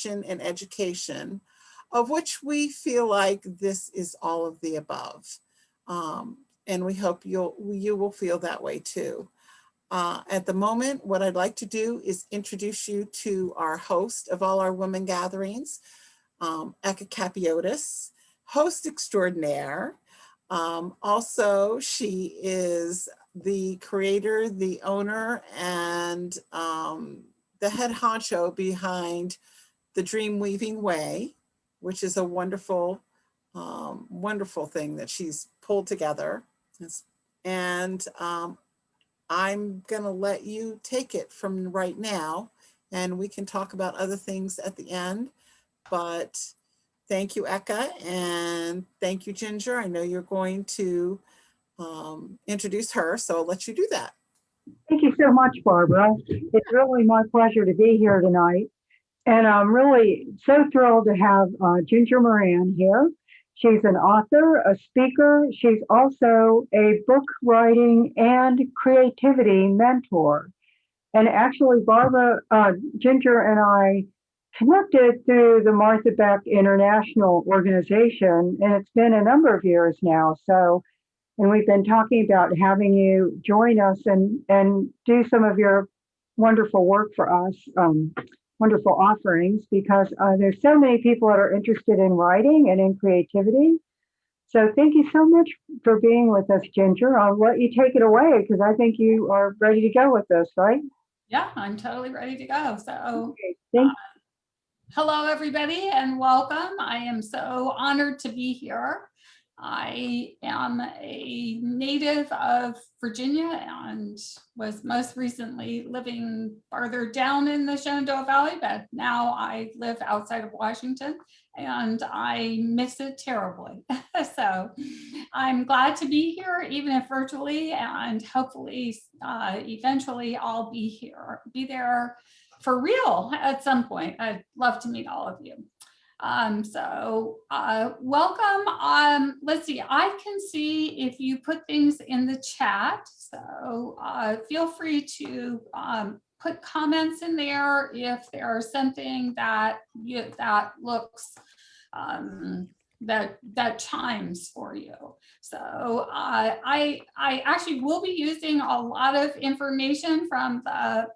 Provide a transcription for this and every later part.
question and education, of which we feel like this is all of the above. And we hope you will feel that way too. At the moment, what I'd like to do is introduce you to our host of all our women gatherings, Eka Kapiotis, host extraordinaire. Also, she is the creator, the owner, and the head honcho behind the Dream Weaving Way, which is a wonderful, wonderful thing that she's pulled together. And I'm gonna let you take it from right now, and we can talk about other things at the end. But thank you, Eka, and thank you, Ginger. I know you're going to introduce her, so I'll let you do that. Thank you so much, Barbara. It's really my pleasure to be here tonight. And I'm really so thrilled to have Ginger Moran here. She's an author, a speaker. She's also a book writing and creativity mentor. And actually, Barbara, Ginger and I connected through the Martha Beck International organization, and it's been a number of years now. And we've been talking about having you join us and do some of your wonderful work for us, wonderful offerings, because there's so many people that are interested in writing and in creativity. So thank you so much for being with us, Ginger. I'll let you take it away because I think you are ready to go with this, right? Yeah, I'm totally ready to go. So okay, hello, everybody, and welcome. I am so honored to be here. I am a native of Virginia and was most recently living farther down in the Shenandoah Valley, but now I live outside of Washington and I miss it terribly. So I'm glad to be here, even if virtually, and hopefully eventually I'll be there for real at some point. I'd love to meet all of you. Welcome. Let's see, I can see if you put things in the chat. So feel free to put comments in there if there's something that looks that chimes for you. So I actually will be using a lot of information from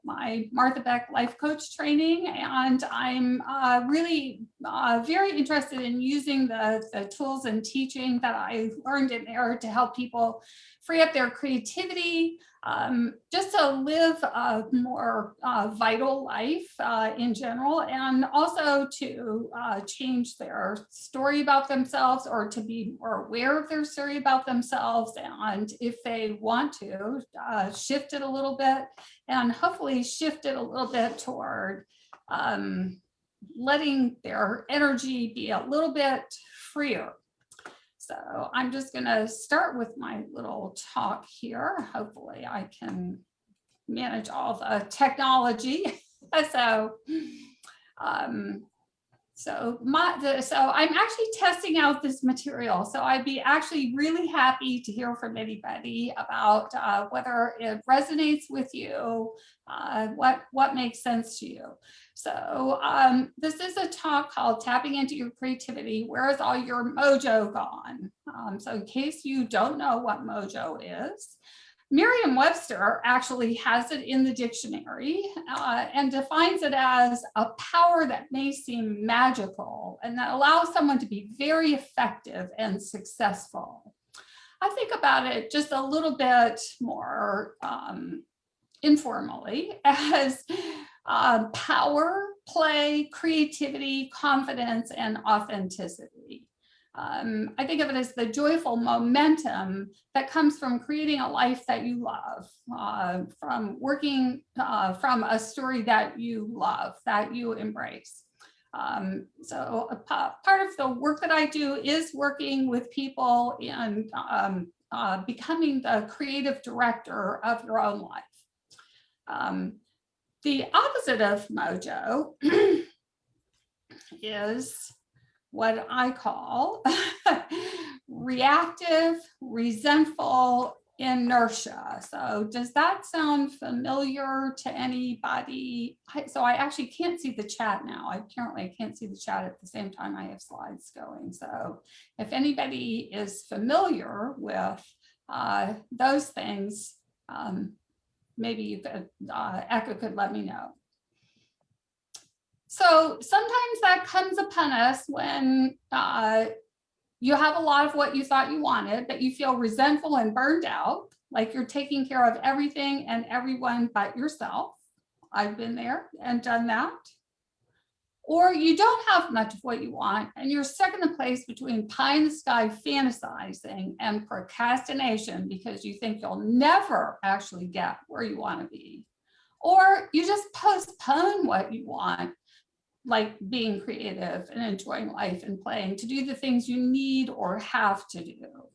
my Martha Beck life coach training, and I'm really very interested in using the tools and teaching that I learned in there to help people free up their creativity, just to live a more vital life in general, and also to change their story about themselves, or to be more aware of their story about themselves, and if they want to shift it a little bit, and hopefully shift it a little bit toward letting their energy be a little bit freer. So I'm just going to start with my little talk here. Hopefully I can manage all the technology. So I'm actually testing out this material. So I'd be actually really happy to hear from anybody about whether it resonates with you, what makes sense to you. So this is a talk called Tapping into Your Creativity. Where is all your mojo gone? So in case you don't know what mojo is, Merriam-Webster actually has it in the dictionary and defines it as a power that may seem magical and that allows someone to be very effective and successful. I think about it just a little bit more informally as power, play, creativity, confidence, and authenticity. I think of it as the joyful momentum that comes from creating a life that you love, from working from a story that you love, that you embrace. So a part of the work that I do is working with people in becoming the creative director of your own life. The opposite of mojo is what I call reactive, resentful, inertia. So does that sound familiar to anybody? So I actually can't see the chat now. Apparently I can't see the chat at the same time I have slides going. So if anybody is familiar with those things, maybe you could, Eka could let me know. So sometimes that comes upon us when you have a lot of what you thought you wanted, but you feel resentful and burned out, like you're taking care of everything and everyone but yourself. I've been there and done that. Or you don't have much of what you want and you're stuck in the place between pie in the sky fantasizing and procrastination because you think you'll never actually get where you want to be. Or you just postpone what you want, like being creative and enjoying life and playing, to do the things you need or have to do.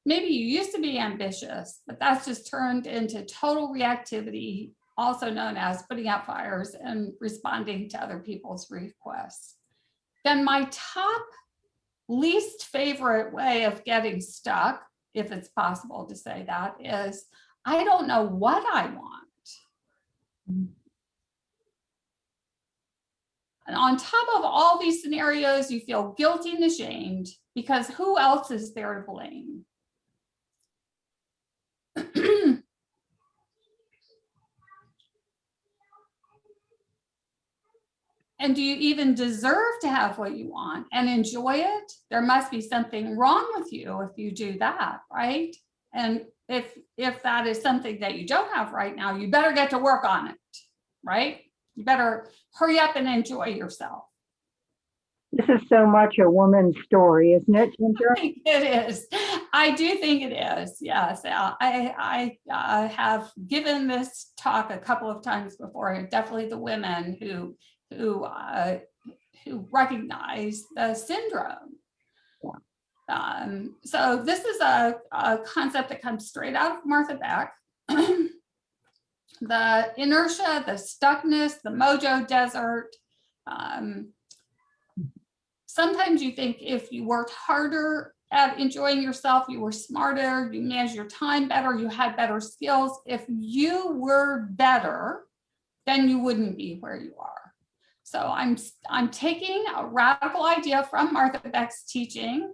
Maybe you used to be ambitious, but that's just turned into total reactivity, also known as putting out fires and responding to other people's requests. Then my top least favorite way of getting stuck, if it's possible to say that, is I don't know what I want. And on top of all these scenarios, you feel guilty and ashamed because who else is there to blame? And do you even deserve to have what you want and enjoy it? There must be something wrong with you if you do that, right? And if that is something that you don't have right now, you better get to work on it, right? You better hurry up and enjoy yourself. This is so much a woman's story, isn't it, Ginger? I think it is. I do think it is. Yes, I have given this talk a couple of times before, and definitely the women who recognize the syndrome. So this is a concept that comes straight out of Martha Beck. The inertia, the stuckness, the mojo desert. Sometimes you think if you worked harder at enjoying yourself, you were smarter, you managed your time better, you had better skills. If you were better, then you wouldn't be where you are. So I'm taking a radical idea from Martha Beck's teaching.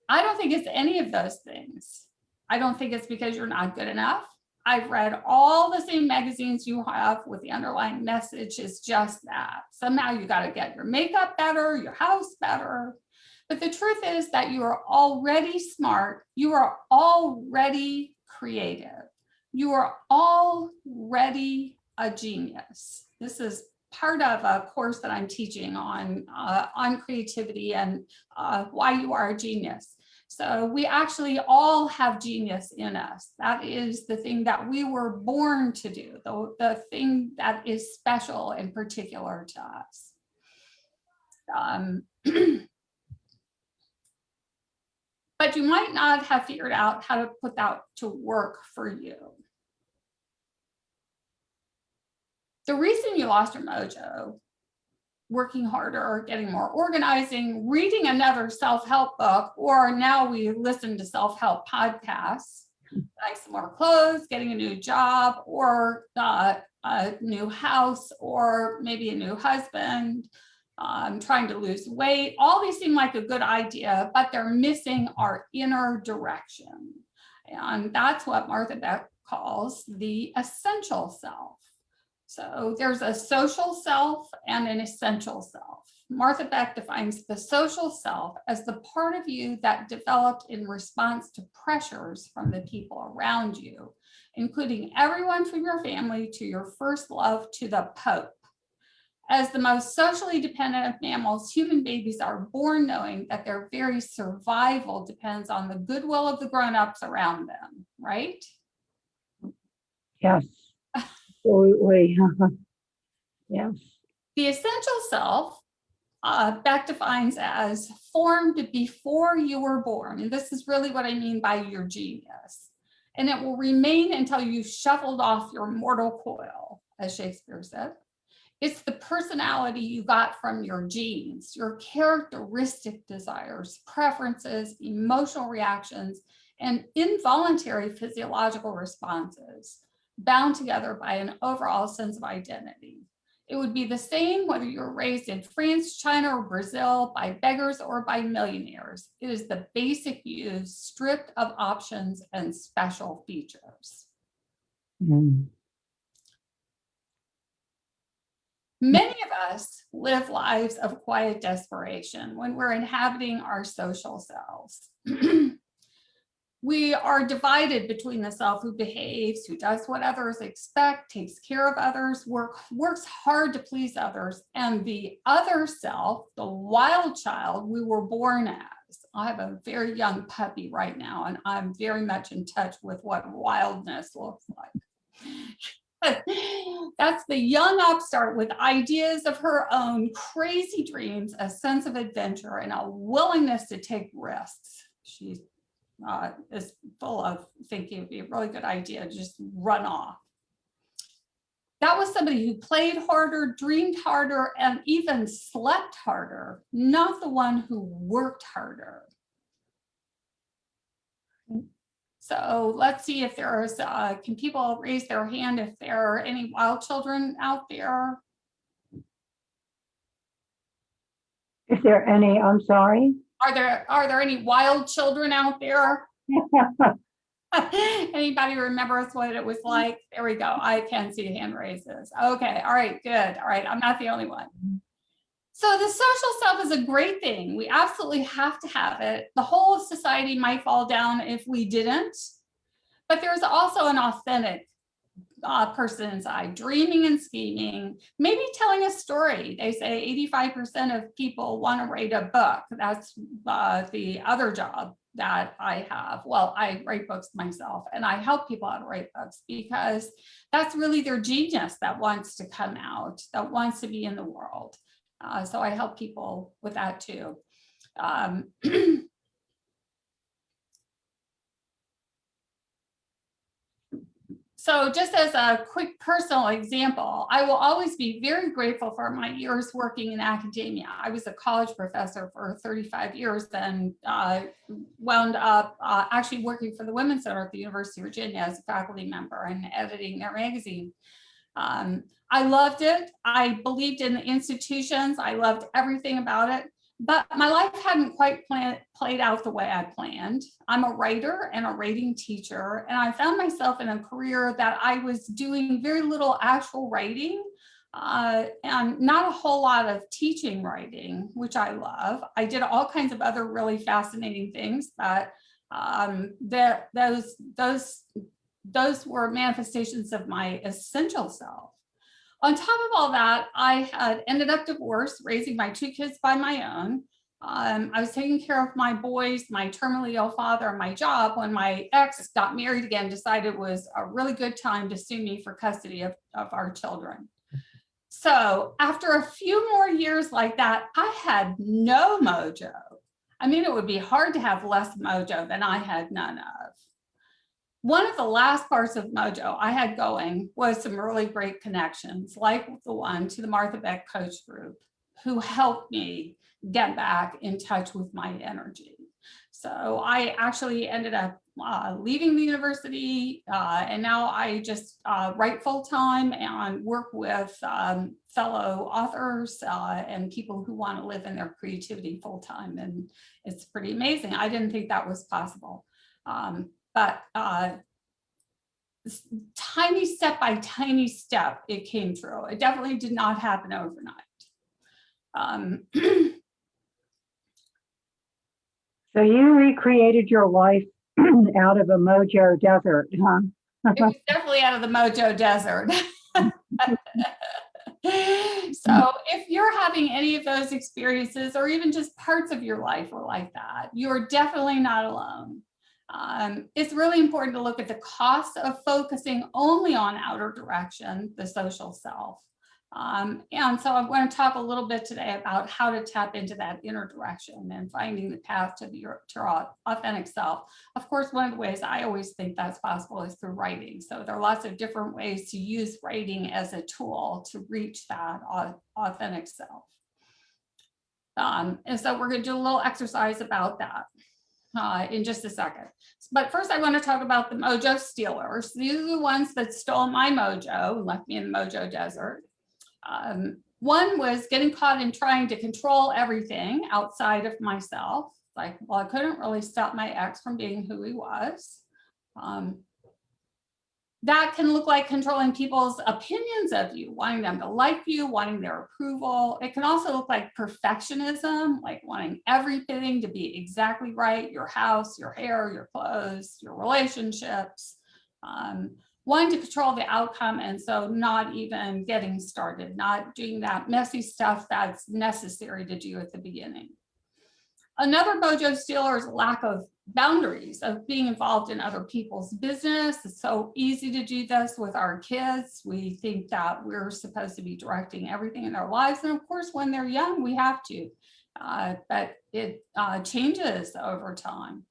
I don't think it's any of those things. I don't think it's because you're not good enough. I've read all the same magazines you have with the underlying message is just that. Somehow you got to get your makeup better, your house better. But the truth is that you are already smart. You are already creative. You are already a genius. This is part of a course that I'm teaching on creativity and why you are a genius. So we actually all have genius in us. That is the thing that we were born to do, the thing that is special and particular to us. But you might not have figured out how to put that to work for you. The reason you lost your mojo, working harder, getting more organizing, reading another self-help book, or now we listen to self-help podcasts, buying some more clothes, getting a new job, or a new house, or maybe a new husband, trying to lose weight. All these seem like a good idea, but they're missing our inner direction. And that's what Martha Beck calls the essential self. So there's a social self and an essential self. Martha Beck defines the social self as the part of you that developed in response to pressures from the people around you, including everyone from your family to your first love to the Pope. As the most socially dependent of mammals, human babies are born knowing that their very survival depends on the goodwill of the grown-ups around them, right? Yes, absolutely. Yes. The essential self, Beck defines as formed before you were born. And this is really what I mean by your genius. And it will remain until you've shuffled off your mortal coil, as Shakespeare said. It's the personality you got from your genes, your characteristic desires, preferences, emotional reactions, and involuntary physiological responses bound together by an overall sense of identity. It would be the same whether you're raised in France, China, or Brazil, by beggars or by millionaires. It is the basic you stripped of options and special features. Mm. Many of us live lives of quiet desperation when we're inhabiting our social selves. We are divided between the self who behaves, who does what others expect, takes care of others, works hard to please others, and the other self, the wild child we were born as. I have a very young puppy right now, and I'm very much in touch with what wildness looks like. That's the young upstart with ideas of her own, crazy dreams, a sense of adventure, and a willingness to take risks. She is full of thinking it'd be a really good idea to just run off. That was somebody who played harder, dreamed harder, and even slept harder, not the one who worked harder. So let's see if there's, can people raise their hand if there are any wild children out there? Is there any, I'm sorry? Are there any wild children out there? Anybody remembers what it was like? There we go. I can see hand raises. Okay. All right. Good. All right. I'm not the only one. So the social self is a great thing. We absolutely have to have it. The whole of society might fall down if we didn't, but there's also an authentic person inside, dreaming and scheming, maybe telling a story. They say 85% of people want to write a book. That's the other job that I have. Well, I write books myself, and I help people how to write books because that's really their genius that wants to come out, that wants to be in the world. So I help people with that too. So just as a quick personal example, I will always be very grateful for my years working in academia. I was a college professor for 35 years and wound up actually working for the Women's Center at the University of Virginia as a faculty member and editing their magazine. I loved it. I believed in the institutions. I loved everything about it. But my life hadn't quite played out the way I planned. I'm a writer and a writing teacher, and I found myself in a career that I was doing very little actual writing and not a whole lot of teaching writing, which I love. I did all kinds of other really fascinating things, but those were manifestations of my essential self. On top of all that, I had ended up divorced, raising my 2 kids by my own. I was taking care of my boys, my terminally ill father, and my job when my ex got married again, decided it was a really good time to sue me for custody of our children. So after a few more years like that, I had no mojo. I mean, it would be hard to have less mojo than I had none of. One of the last parts of mojo I had going was some really great connections, like the one to the Martha Beck Coach Group, who helped me get back in touch with my energy. So I actually ended up leaving the university, and now I just write full time and work with fellow authors and people who want to live in their creativity full time. And it's pretty amazing. I didn't think that was possible. But tiny step by tiny step, it came true. It definitely did not happen overnight. So you recreated your life out of a mojo desert, huh? It was definitely out of the mojo desert. So if you're having any of those experiences, or even just parts of your life are like that, you're definitely not alone. It's really important to look at the cost of focusing only on outer direction, the social self. And so I'm going to talk a little bit today about how to tap into that inner direction and finding the path to your authentic self. Of course, one of the ways I always think that's possible is through writing. So there are lots of different ways to use writing as a tool to reach that authentic self. And so we're going to do a little exercise about that. in just a second. But first I want to talk about the mojo stealers. These are the ones that stole my mojo and left me in the mojo desert. One was getting caught in trying to control everything outside of myself. Like, well, I couldn't really stop my ex from being who he was. That can look like controlling people's opinions of you, wanting them to like you, wanting their approval. It can also look like perfectionism, like wanting everything to be exactly right, your house, your hair, your clothes, your relationships, wanting to control the outcome, and so not even getting started, not doing that messy stuff that's necessary to do at the beginning. Another mojo stealer is lack of boundaries, of being involved in other people's business. It's so easy to do this with our kids. We think that we're supposed to be directing everything in their lives. And of course, when they're young, we have to, but it changes over time.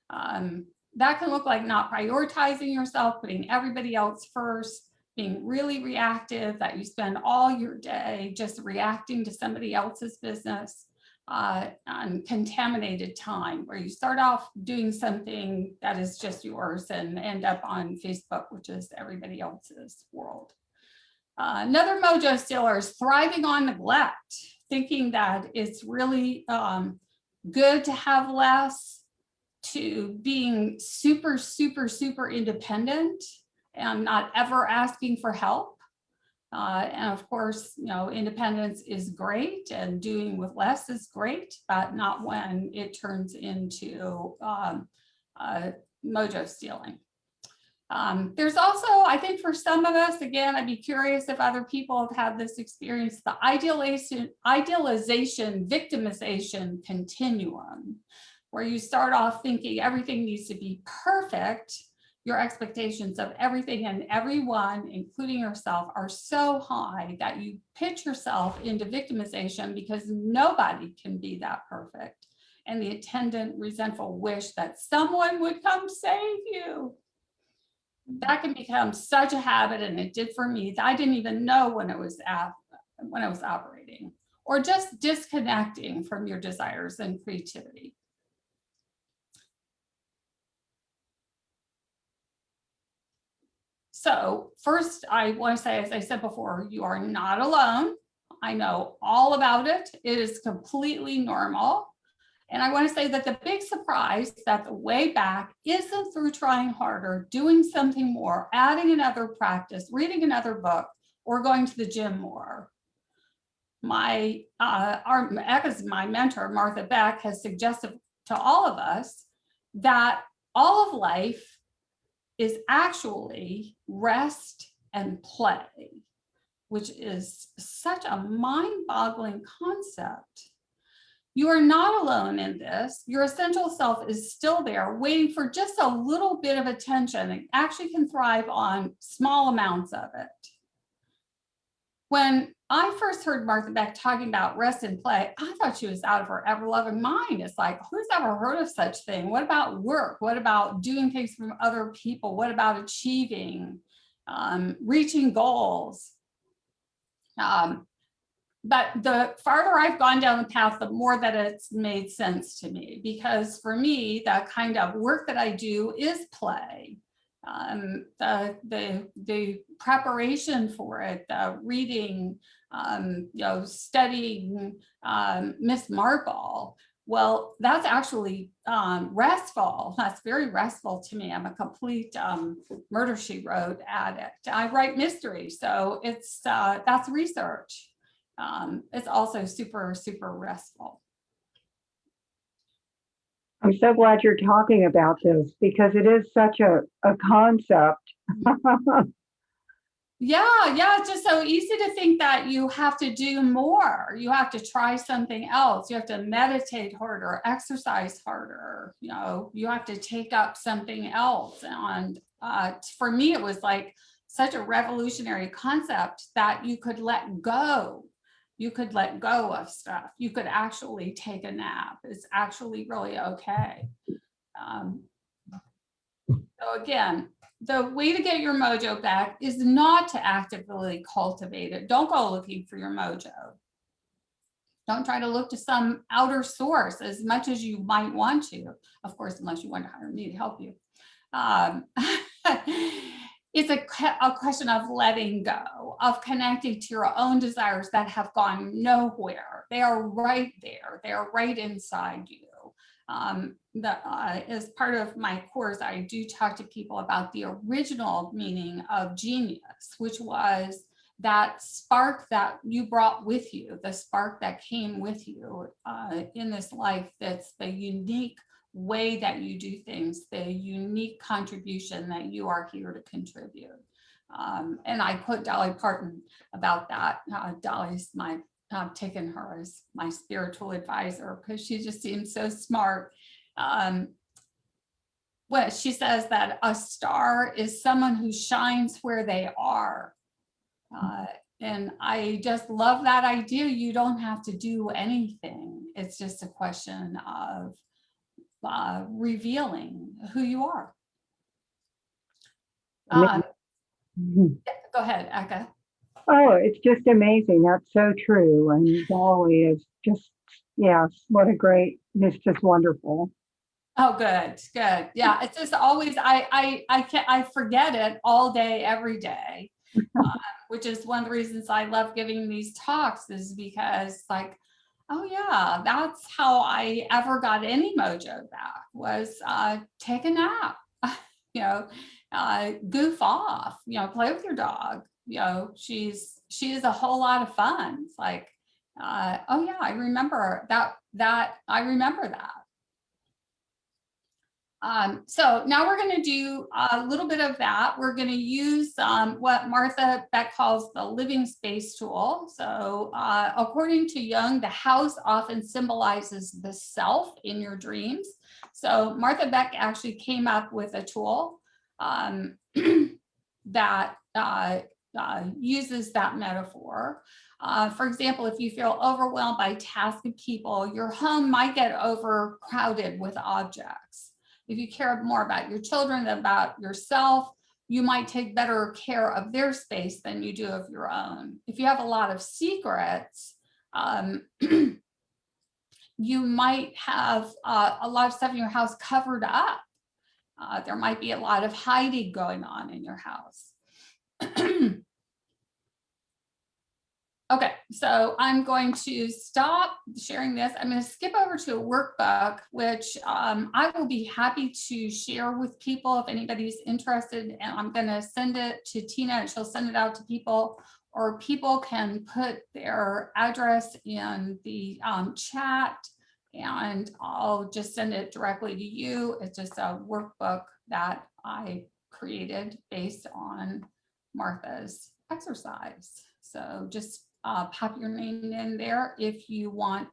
That can look like not prioritizing yourself, putting everybody else first, being really reactive, that you spend all your day just reacting to somebody else's business. On contaminated time, where you start off doing something that is just yours and end up on Facebook, which is everybody else's world. Another mojo stealer is thriving on neglect, thinking that it's really good to have less, to being super, super, super independent and not ever asking for help. And of course, you know, independence is great and doing with less is great, but not when it turns into mojo stealing. There's also, I think for some of us, again, I'd be curious if other people have had this experience, the idealization, victimization continuum, where you start off thinking everything needs to be perfect. Your expectations of everything and everyone, including yourself, are so high that you pitch yourself into victimization because nobody can be that perfect. And the attendant resentful wish that someone would come save you. That can become such a habit, and it did for me, that I didn't even know when it was operating, or just disconnecting from your desires and creativity. So first, I want to say, as I said before, you are not alone. I know all about it. It is completely normal. And I want to say that the big surprise, that the way back isn't through trying harder, doing something more, adding another practice, reading another book, or going to the gym more. My mentor, Martha Beck, has suggested to all of us that all of life is actually rest and play, which is such a mind-boggling concept. You are not alone in this. Your essential self is still there, waiting for just a little bit of attention. It actually can thrive on small amounts of it. When I first heard Martha Beck talking about rest and play, I thought she was out of her ever-loving mind. It's like, who's ever heard of such thing? What about work? What about doing things from other people? What about achieving, reaching goals? But the farther I've gone down the path, the more that it's made sense to me, because for me, the kind of work that I do is play. The preparation for it, the reading, studying Miss Marple. Well, that's actually restful. That's very restful to me. I'm a complete Murder, She Wrote addict. I write mysteries, so it's that's research. It's also super, super restful. I'm so glad you're talking about this because it is such a concept. Yeah, it's just so easy to think that you have to do more. You have to try something else. You have to meditate harder, exercise harder. You have to take up something else. And for me, it was like such a revolutionary concept that you could let go. You could let go of stuff. You could actually take a nap. It's actually really okay. So again, the way to get your mojo back is not to actively cultivate it. Don't go looking for your mojo. Don't try to look to some outer source as much as you might want to, of course, unless you want to hire me to help you. It's a question of letting go, of connecting to your own desires that have gone nowhere. They are right there. They are right inside you. As part of my course, I do talk to people about the original meaning of genius, which was that spark that you brought with you, the spark that came with you in this life. That's the unique way that you do things, the unique contribution that you are here to contribute. And I quote Dolly Parton about that. Dolly's my, I've taken her as my spiritual advisor because she just seems so smart. Well, she says that a star is someone who shines where they are. And I just love that idea. You don't have to do anything. It's just a question of revealing who you are. Go ahead, Eka. Oh, it's just amazing. That's so true. And Dolly is just, yes, what a great, it's just wonderful. Oh, good, good. Yeah, it's just always, I forget it all day, every day, which is one of the reasons I love giving these talks, is because like, oh yeah, that's how I ever got any mojo back, was take a nap, you know, goof off, you know, play with your dog. You know, she is a whole lot of fun. It's like, oh yeah, I remember that. I remember that. So now we're going to do a little bit of that. We're going to use what Martha Beck calls the living space tool. So according to Jung, the house often symbolizes the self in your dreams. So Martha Beck actually came up with a tool that uses that metaphor. For example, if you feel overwhelmed by tasks and people, your home might get overcrowded with objects. If you care more about your children than about yourself, you might take better care of their space than you do of your own. If you have a lot of secrets, you might have a lot of stuff in your house covered up. There might be a lot of hiding going on in your house. Okay, so I'm going to stop sharing this. I'm going to skip over to a workbook, which I will be happy to share with people if anybody's interested. And I'm going to send it to Tina and she'll send it out to people, or people can put their address in the chat and I'll just send it directly to you. It's just a workbook that I created based on Martha's exercise. So just pop your name in there if you want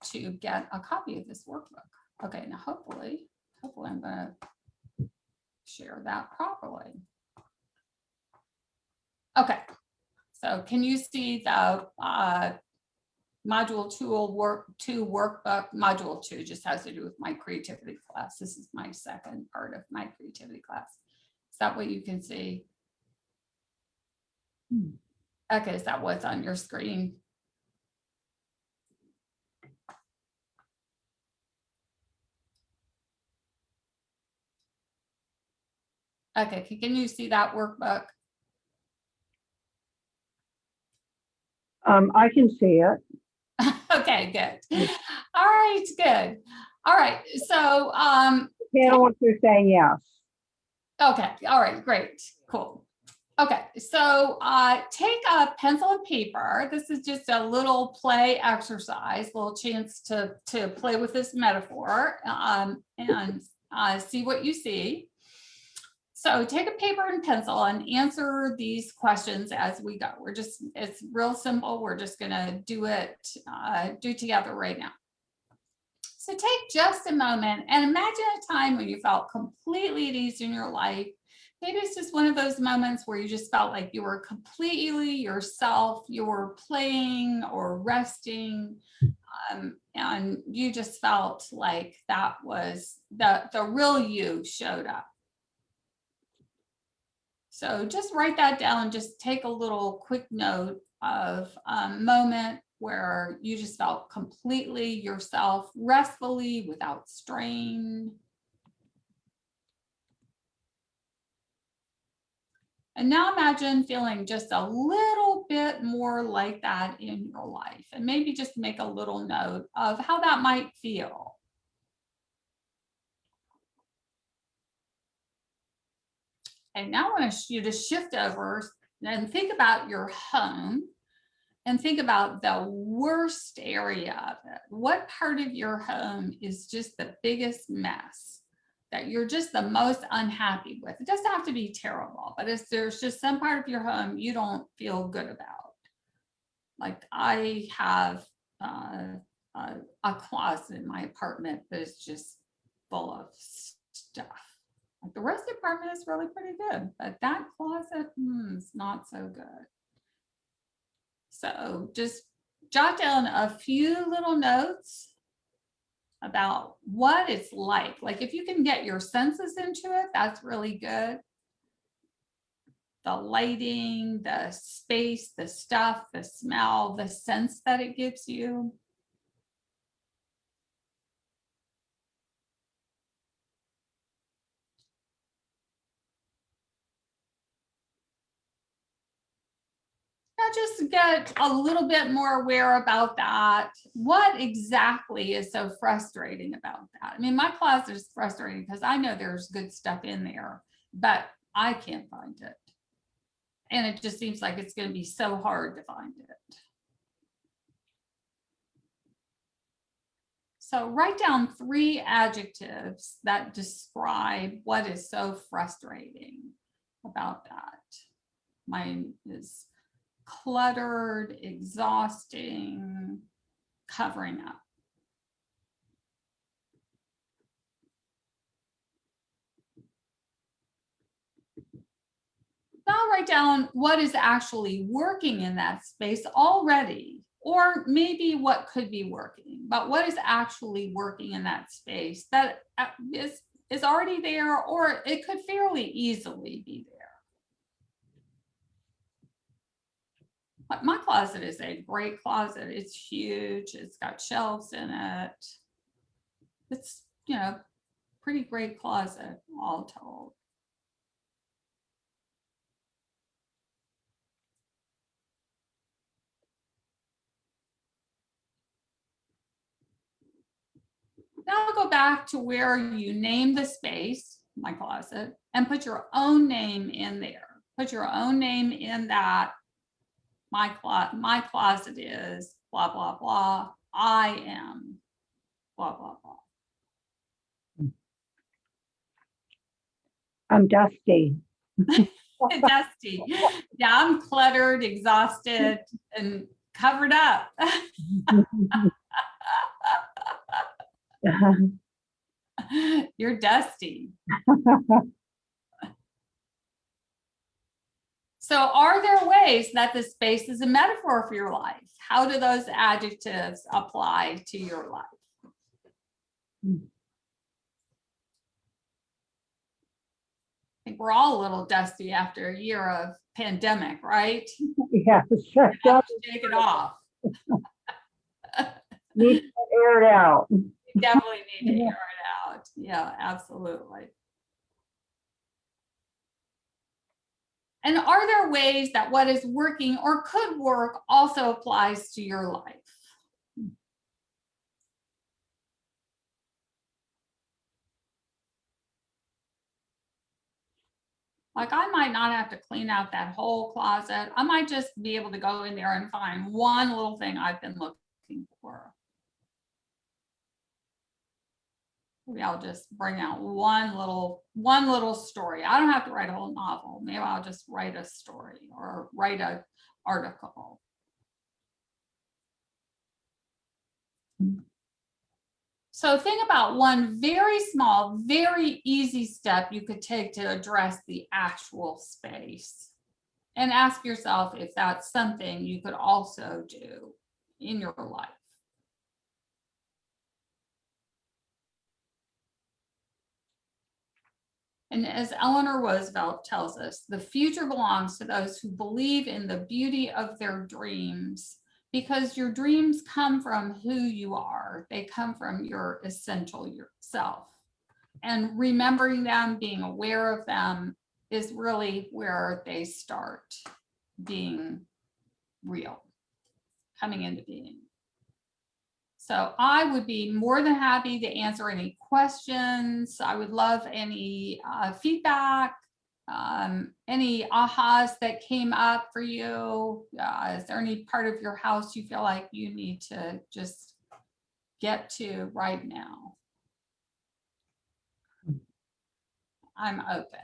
to get a copy of this workbook. Okay, now hopefully I'm going to share that properly. Okay, so can you see the module 2 workbook? Module 2 just has to do with my creativity class. This is my second part of my creativity class. Is that what you can see? Okay, is that what's on your screen? Okay, can you see that workbook? I can see it. Okay, good. All right, good. All right, so Panelists are saying yes. okay, all right, great, cool. Okay, so take a pencil and paper. This is just a little play exercise, little chance to play with this metaphor and see what you see. So take a paper and pencil and answer these questions as we go. It's real simple. We're just gonna do it together right now. So take just a moment and imagine a time when you felt completely at ease in your life. Maybe it's just one of those moments where you just felt like you were completely yourself, you were playing or resting, and you just felt like that was the real you showed up. So just write that down and just take a little quick note of a moment where you just felt completely yourself, restfully, without strain. And now imagine feeling just a little bit more like that in your life, and maybe just make a little note of how that might feel. And now I want you to shift over and think about your home and think about the worst area of it. What part of your home is just the biggest mess that you're just the most unhappy with? It doesn't have to be terrible, but if there's just some part of your home you don't feel good about. Like I have a closet in my apartment that is just full of stuff. Like the rest of the apartment is really pretty good, but that closet is not so good. So just jot down a few little notes about what it's like. Like if you can get your senses into it, that's really good. The lighting, the space, the stuff, the smell, the sense that it gives you. Now just get a little bit more aware about that. What exactly is so frustrating about that? I mean, my closet is frustrating because I know there's good stuff in there, but I can't find it. And it just seems like it's going to be so hard to find it. So write down 3 adjectives that describe what is so frustrating about that. Mine is cluttered, exhausting, covering up. Now write down what is actually working in that space already, or maybe what could be working, but what is actually working in that space that is already there, or it could fairly easily be there. But my closet is a great closet. It's huge. It's got shelves in it. It's, you know, pretty great closet all told. Now I'll go back to where you name the space, my closet, and put your own name in there. Put your own name in that. My closet is blah, blah, blah. I am blah, blah, blah. I'm dusty. Dusty. Yeah, I'm cluttered, exhausted, and covered up. You're dusty. So are there ways that the space is a metaphor for your life? How do those adjectives apply to your life? I think we're all a little dusty after a year of pandemic, right? Yes, Have to shake it off. need to air it out. You definitely need to air it out. Yeah, absolutely. And are there ways that what is working or could work also applies to your life? Like I might not have to clean out that whole closet. I might just be able to go in there and find one little thing I've been looking for. Maybe I'll just bring out one little story. I don't have to write a whole novel. Maybe I'll just write a story or write an article. So think about one very small, very easy step you could take to address the actual space, and ask yourself if that's something you could also do in your life. And as Eleanor Roosevelt tells us, the future belongs to those who believe in the beauty of their dreams because your dreams come from who you are. They come from your essential yourself. And remembering them, being aware of them is really where they start being real, coming into being. So I would be more than happy to answer any questions. I would love any feedback, any ahas that came up for you. Is there any part of your house you feel like you need to just get to right now? I'm open.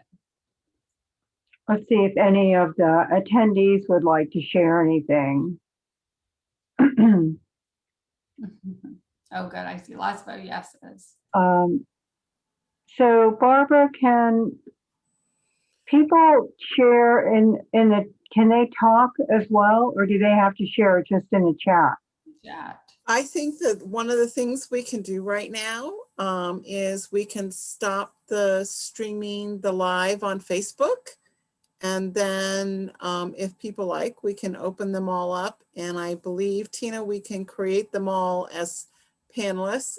Let's see if any of the attendees would like to share anything. Oh, good. I see lots of yeses. So Barbara, can people share can they talk as well, or do they have to share just in the chat? Chat. I think that one of the things we can do right now is we can stop the streaming the live on Facebook. And then if people like, we can open them all up. And I believe, Tina, we can create them all as panelists